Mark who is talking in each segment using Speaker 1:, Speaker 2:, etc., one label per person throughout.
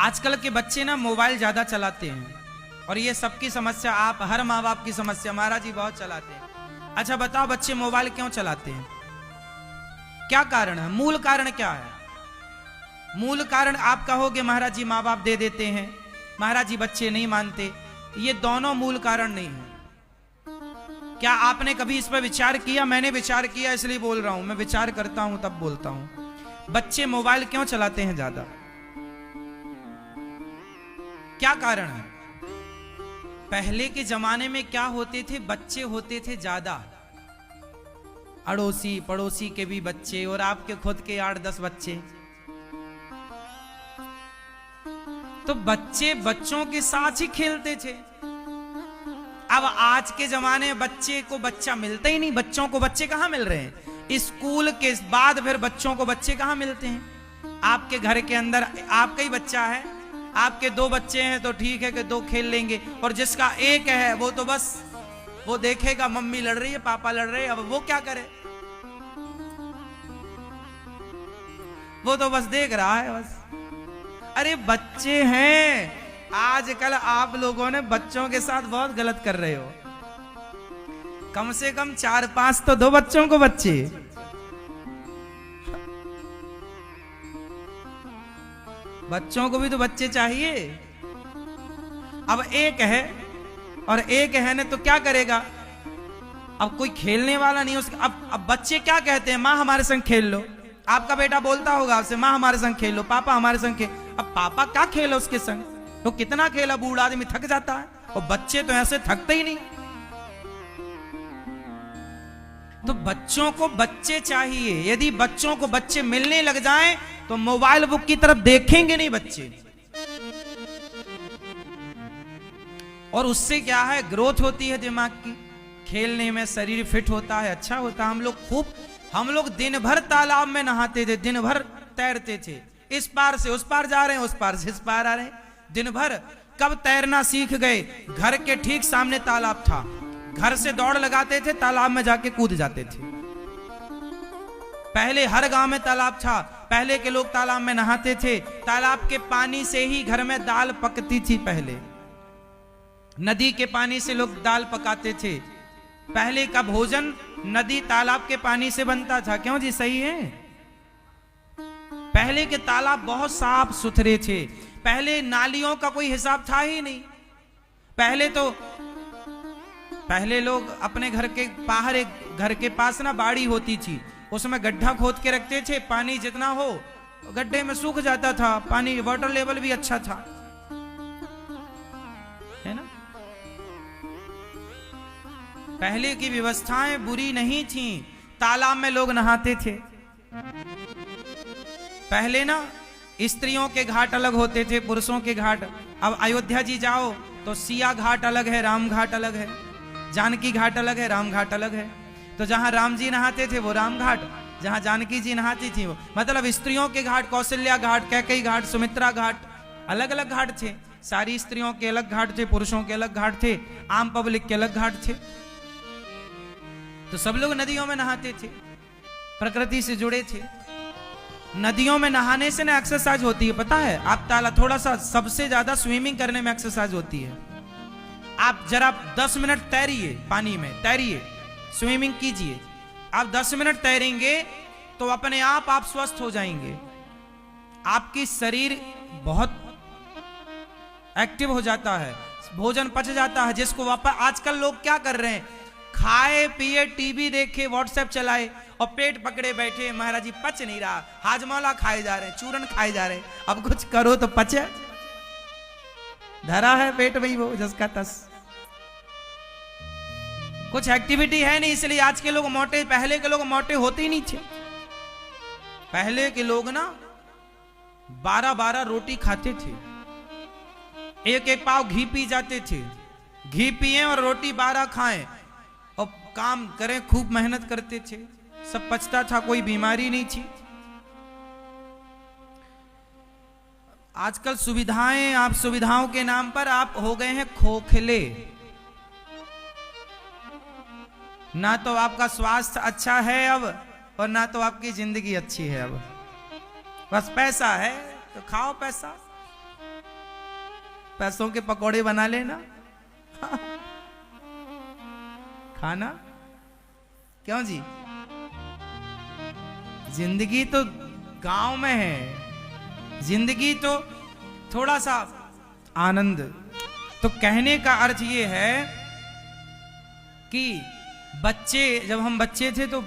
Speaker 1: आजकल के बच्चे ना मोबाइल ज्यादा चलाते हैं और ये सबकी समस्या, आप हर माँ बाप की समस्या, महाराज जी बहुत चलाते हैं। अच्छा बताओ बच्चे मोबाइल क्यों चलाते हैं? क्या कारण है? मूल कारण क्या है? मूल कारण आप कहोगे महाराज जी माँ बाप दे देते हैं, महाराज जी बच्चे नहीं मानते। ये दोनों मूल कारण नहीं है। क्या आपने कभी इस पर विचार किया? मैंने विचार किया इसलिए बोल रहा हूं, मैं विचार करता हूं तब बोलता हूं। बच्चे मोबाइल क्यों चलाते हैं ज्यादा? क्या कारण है? पहले के जमाने में क्या होते थे? बच्चे होते थे ज्यादा, अड़ोसी पड़ोसी के भी बच्चे और आपके खुद के 8-10 बच्चे। तो बच्चे बच्चों के साथ ही खेलते थे। अब आज के जमाने में बच्चे को बच्चा मिलता ही नहीं। बच्चों को बच्चे कहां मिल रहे हैं? स्कूल के बाद फिर बच्चों को बच्चे कहां मिलते हैं? आपके घर के अंदर आपका ही बच्चा है, आपके 2 बच्चे हैं तो ठीक है कि 2 खेल लेंगे, और जिसका 1 है वो तो बस वो देखेगा मम्मी लड़ रही है, पापा लड़ रहे हैं, अब वो क्या करे? वो तो बस देख रहा है बस। अरे बच्चे हैं। आजकल आप लोगों ने बच्चों के साथ बहुत गलत कर रहे हो। कम से कम 4-5 तो दो बच्चों को बच्चे। बच्चों को भी तो बच्चे चाहिए। अब 1 है और 1 है ना तो क्या करेगा? अब कोई खेलने वाला नहीं उसका। अब बच्चे क्या कहते हैं? माँ हमारे संग खेल लो। आपका बेटा बोलता होगा आपसे, माँ हमारे संग खेल लो, पापा हमारे संग खेल। अब पापा क्या खेलो उसके संग? तो कितना खेला, बूढ़ा आदमी थक जाता है, और बच्चे तो ऐसे थकते ही नहीं। तो बच्चों को बच्चे चाहिए। यदि बच्चों को बच्चे मिलने लग जाएं तो मोबाइल बुक की तरफ देखेंगे नहीं बच्चे। और उससे क्या है? ग्रोथ होती है दिमाग की, खेलने में शरीर फिट होता है, अच्छा होता है। हम लोग दिन भर तालाब में नहाते थे, दिन भर तैरते थे। इस पार से उस पार जा रहे हैं, उस पार से इस पार आ रहे हैं, दिन भर। कब तैरना सीख गए? घर के ठीक सामने तालाब था, घर से दौड़ लगाते थे, तालाब में जाके कूद जाते थे। पहले हर गांव में तालाब था, पहले के लोग तालाब में नहाते थे। तालाब के पानी से ही घर में दाल पकती थी। पहले नदी के पानी से लोग दाल पकाते थे। पहले का भोजन नदी तालाब के पानी से बनता था। क्यों जी? सही है। पहले के तालाब बहुत साफ सुथरे थे। पहले नालियों का कोई हिसाब था ही नहीं। पहले लोग अपने घर के बाहर एक घर के पास ना बाड़ी होती थी, उसमें गड्ढा खोद के रखते थे। पानी जितना हो गड्ढे में सूख जाता था, पानी वाटर लेवल भी अच्छा था, है ना? पहले की व्यवस्थाएं बुरी नहीं थी। तालाब में लोग नहाते थे। पहले ना स्त्रियों के घाट अलग होते थे, पुरुषों के घाट। अब अयोध्या जी जाओ तो सिया घाट अलग है, राम घाट अलग है, जानकी घाट अलग है, राम घाट अलग है। तो जहां राम जी नहाते थे वो राम घाट, जहां जानकी जी नहाती थी वो, मतलब स्त्रियों के घाट, कौशल्या घाट, कैकेयी घाट, सुमित्रा घाट, अलग अलग घाट थे। सारी स्त्रियों के अलग घाट थे, पुरुषों के अलग घाट थे, आम पब्लिक के अलग घाट थे। तो सब लोग नदियों में नहाते थे, प्रकृति से जुड़े थे। नदियों में नहाने से ना एक्सरसाइज होती है, पता है? आप थोड़ा सा, सबसे ज्यादा स्विमिंग करने में एक्सरसाइज होती है। आप जरा 10 मिनट तैरिए, पानी में तैरिए, स्विमिंग कीजिए। आप 10 मिनट तैरेंगे तो अपने आप स्वस्थ हो जाएंगे। आपकी शरीर बहुत एक्टिव हो जाता है, भोजन पच जाता है। जिसको वापस आजकल लोग क्या कर रहे हैं? खाए पिए, टीवी देखे, व्हाट्सएप चलाए और पेट पकड़े बैठे। महाराज जी पच नहीं रहा, हाजमौला खाए जा रहे हैं, चूरन खाए जा रहे हैं। अब कुछ करो तो पचे। धरा है पेट में वो जिसका तस। कुछ एक्टिविटी है नहीं, इसलिए आज के लोग मोटे। पहले के लोग मोटे होते ही नहीं थे। पहले के लोग ना 12-12 रोटी खाते थे, 1-1 पाव घी पी जाते थे। घी पिए और रोटी 12 खाएं और काम करें, खूब मेहनत करते थे, सब पचता था, कोई बीमारी नहीं थी। आजकल सुविधाएं, आप सुविधाओं के नाम पर आप हो गए हैं खोखले। ना तो आपका स्वास्थ्य अच्छा है अब, और ना तो आपकी जिंदगी अच्छी है अब। बस पैसा है तो खाओ पैसा, पैसों के पकौड़े बना लेना खाना, क्यों जी? जिंदगी तो गांव में है, जिंदगी तो थोड़ा सा आनंद। तो कहने का अर्थ ये है कि बच्चे, जब हम बच्चे थे तो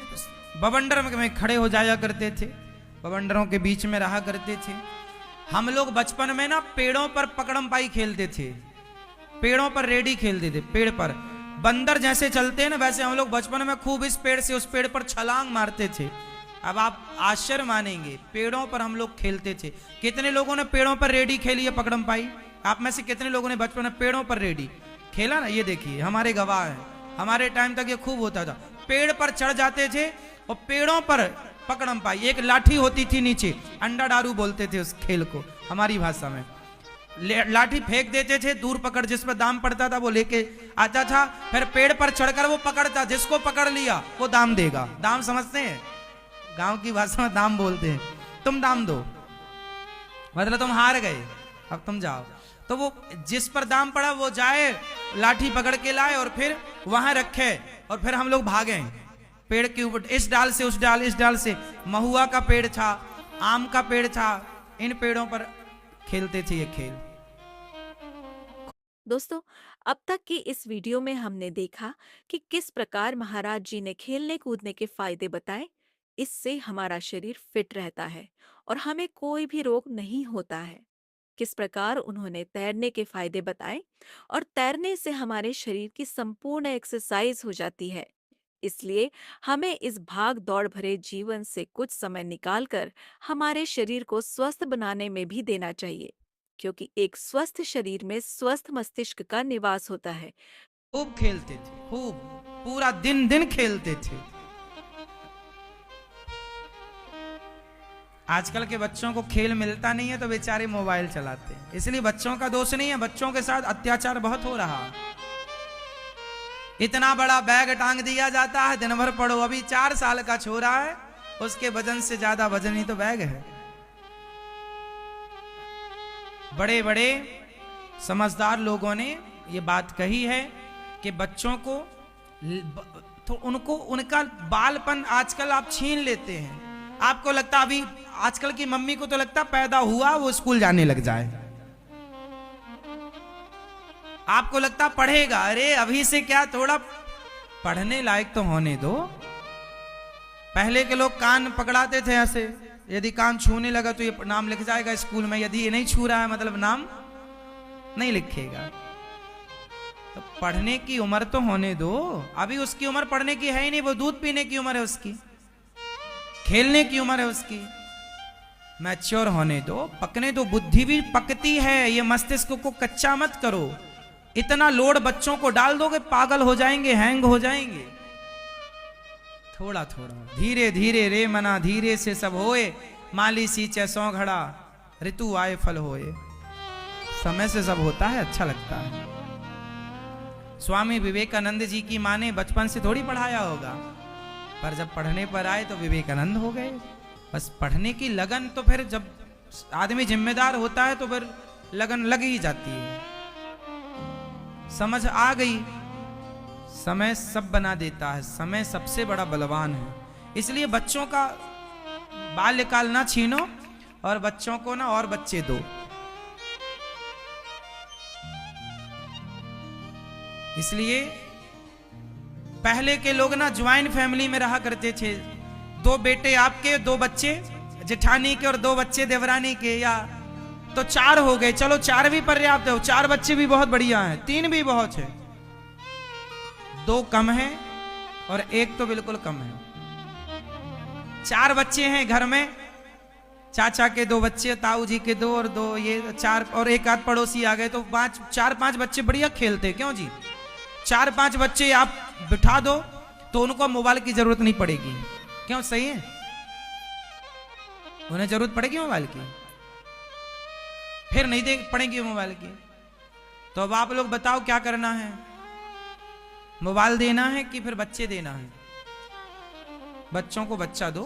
Speaker 1: बवंडर में खड़े हो जाया करते थे, बवंडरों के बीच में रहा करते थे। हम लोग बचपन में ना पेड़ों पर पकड़म पाई खेलते थे, पेड़ों पर रेडी खेलते थे। पेड़ पर बंदर जैसे चलते हैं ना, वैसे हम लोग बचपन में खूब इस पेड़ से उस पेड़ पर छलांग मारते थे। अब आप आश्चर्य मानेंगे, पेड़ों पर हम लोग खेलते थे। कितने लोगों ने पेड़ों पर रेडी खेली है पकड़म पाई? आप में से कितने लोगों ने बचपन में पेड़ों पर रेडी खेला ना? ये देखिए, हमारे गवाह हैं, हमारे टाइम तक ये खूब होता था। पेड़ पर चढ़ जाते थे और पेड़ों पर पकड़म पाई, एक लाठी होती थी नीचे, अंडा डारू बोलते थे उस खेल को हमारी भाषा में। लाठी फेंक देते थे, दूर पकड़, जिस पर दाम पड़ता था वो लेके आता था। फिर पेड़ पर चढ़कर वो पकड़ता, जिसको पकड़ लिया वो दाम देगा। दाम समझते हैं? गांव की भाषा में दाम बोलते हैं। तुम दाम दो, मतलब तुम हार गए, अब तुम जाओ। तो वो जिस पर दाम पड़ा वो जाए, लाठी पकड़ के लाए और फिर वहां रखे, और फिर हम लोग भागे पेड़ के ऊपर, इस डाल से उस डाल, इस डाल से। महुआ का पेड़ था, आम का पेड़ था, इन पेड़ों पर खेलते थे ये खेल।
Speaker 2: दोस्तों, अब तक की इस वीडियो में हमने देखा कि किस प्रकार महाराज जी ने खेलने कूदने के फायदे बताए। इससे हमारा शरीर फिट रहता है और हमें कोई भी रोग नहीं होता है। किस प्रकार उन्होंने तैरने के फायदे बताए और तैरने से हमारे शरीर की संपूर्ण एक्सरसाइज हो जाती है। इसलिए हमें इस भाग दौड़ भरे जीवन से कुछ समय निकालकर हमारे शरीर को स्वस्थ बनाने में भी देना चाहिए, क्योंकि एक स्वस्थ शरीर में स्वस्थ मस्तिष्क का निवास होता है।
Speaker 1: खूब खेलते थे, खूब, पूरा दिन दिन खेलते थे। आजकल के बच्चों को खेल मिलता नहीं है तो बेचारे मोबाइल चलाते हैं। इसलिए बच्चों का दोष नहीं है, बच्चों के साथ अत्याचार बहुत हो रहा। इतना बड़ा बैग टांग दिया जाता है, दिन भर पढ़ो। अभी 4 साल का छोरा है, उसके वजन से ज्यादा वजन ही तो बैग है। बड़े बड़े समझदार लोगों ने ये बात कही है कि बच्चों को तो उनको उनका बालपन आजकल आप छीन लेते हैं। आपको लगता, अभी आजकल की मम्मी को तो लगता पैदा हुआ वो स्कूल जाने लग जाए। आपको लगता पढ़ेगा, अरे अभी से क्या, थोड़ा पढ़ने लायक तो होने दो। पहले के लोग कान पकड़ाते थे ऐसे, यदि कान छूने लगा तो ये नाम लिख जाएगा स्कूल में, यदि ये नहीं छू रहा है मतलब नाम नहीं लिखेगा। तो पढ़ने की उम्र तो होने दो। अभी उसकी उम्र पढ़ने की है ही नहीं, वो दूध पीने की उम्र है उसकी, खेलने की उम्र है उसकी। मैच्योर होने दो, पकने दो, बुद्धि भी पकती है। ये मस्तिष्क को कच्चा मत करो। इतना लोड बच्चों को डाल दोगे पागल हो जाएंगे, हैंग हो जाएंगे। थोड़ा थोड़ा, धीरे धीरे रे मना, धीरे से सब होए। माली सींचे 100 घड़ा, ऋतु आए फल होए। समय से सब होता है, अच्छा लगता है। स्वामी विवेकानंद जी की माँ ने बचपन से थोड़ी पढ़ाया होगा, पर जब पढ़ने पर आए तो विवेकानंद हो गए। बस पढ़ने की लगन, तो फिर जब आदमी जिम्मेदार होता है तो फिर लगन लग ही जाती है। समझ आ गई, समय सब बना देता है, समय सबसे बड़ा बलवान है। इसलिए बच्चों का बाल्यकाल ना छीनो और बच्चों को ना और बच्चे दो। इसलिए पहले के लोग ना ज्वाइंट फैमिली में रहा करते थे। 2 बेटे आपके, 2 बच्चे जेठानी के और 2 बच्चे देवरानी के, या तो 4 हो गए। चलो 4 भी पर्याप्त है, 4 बच्चे भी बहुत बढ़िया हैं, 3 भी बहुत है। 2 कम है और 1 तो बिल्कुल कम है। 4 बच्चे हैं घर में, चाचा के 2 बच्चे, ताऊ जी के 2 और 2 ये 4, और 1 आध पड़ोसी आ गए तो 4-5 बच्चे बढ़िया खेलते। क्यों जी? 4-5 बच्चे आप बिठा दो तो उनको मोबाइल की जरूरत नहीं पड़ेगी। क्यों? सही है, उन्हें जरूरत पड़ेगी मोबाइल की, फिर नहीं देख पड़ेगी मोबाइल की। तो अब आप लोग बताओ क्या करना है, मोबाइल देना है कि फिर बच्चे देना है? बच्चों को बच्चा दो,